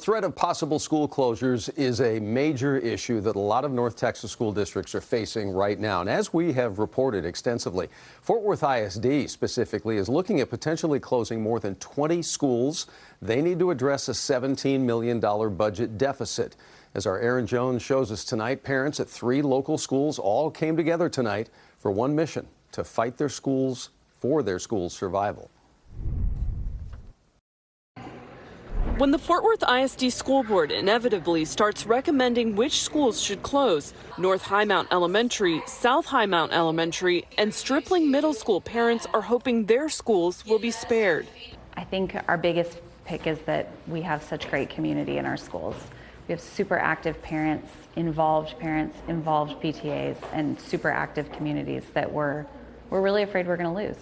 threat of possible school closures is a major issue that a lot of North Texas school districts are facing right now. And as we have reported extensively, Fort Worth ISD specifically is looking at potentially closing more than 20 schools. They need to address a $17 million budget deficit. As our Aaron Jones shows us tonight, parents at 3 local schools all came together tonight for one mission: to fight their schools for their school's survival. When the Fort Worth ISD School Board inevitably starts recommending which schools should close, North Highmount Elementary, South Highmount Elementary, and Stripling Middle School parents are hoping their schools will be spared. I think our biggest pick is that we have such great community in our schools. We have super active parents, involved PTAs, and super active communities that we're really afraid we're going to lose.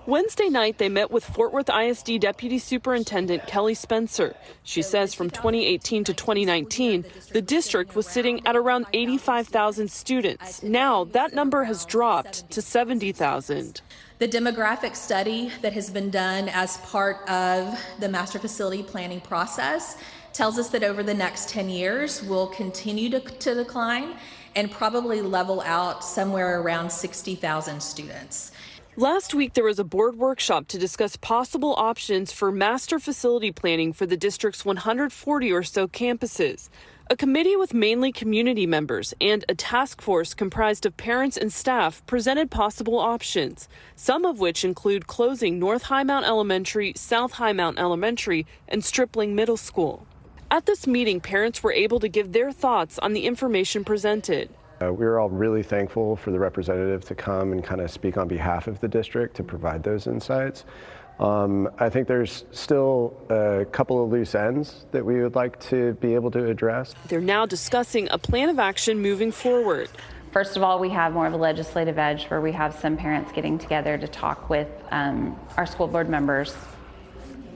Wednesday night, they met with Fort Worth ISD Deputy Superintendent Kelly Spencer. She says from 2018 to 2019, the district was sitting at around 85,000 students. Now that number has dropped to 70,000. The demographic study that has been done as part of the master facility planning process tells us that over the next 10 years, we'll continue to decline and probably level out somewhere around 60,000 students. Last week, there was a board workshop to discuss possible options for master facility planning for the district's 140 or so campuses. A committee with mainly community members and a task force comprised of parents and staff presented possible options, some of which include closing North Highmount Elementary, South Highmount Elementary, and Stripling Middle School. At this meeting, parents were able to give their thoughts on the information presented. We were all really thankful for the representative to come and kind of speak on behalf of the district to provide those insights. I think there's still a couple of loose ends that we would like to be able to address. They're now discussing a plan of action moving forward. First of all, we have more of a legislative edge where we have some parents getting together to talk with our school board members,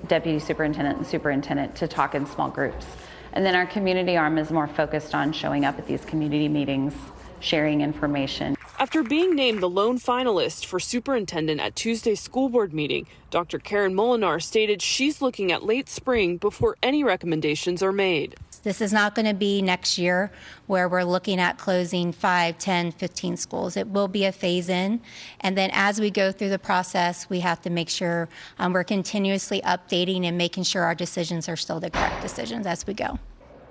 deputy superintendent and superintendent, to talk in small groups. And then our community arm is more focused on showing up at these community meetings, sharing information. After being named the lone finalist for superintendent at Tuesday's school board meeting, Dr. Karen Molinar stated she's looking at late spring before any recommendations are made. This is not going to be next year where we're looking at closing 5, 10, 15 schools. It will be a phase in. And then as we go through the process, we have to make sure we're continuously updating and making sure our decisions are still the correct decisions as we go.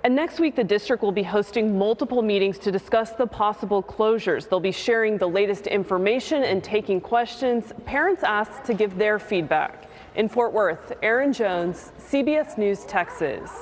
And next week, the district will be hosting multiple meetings to discuss the possible closures. They'll be sharing the latest information and taking questions. Parents asked to give their feedback. In Fort Worth, Aaron Jones, CBS News, Texas.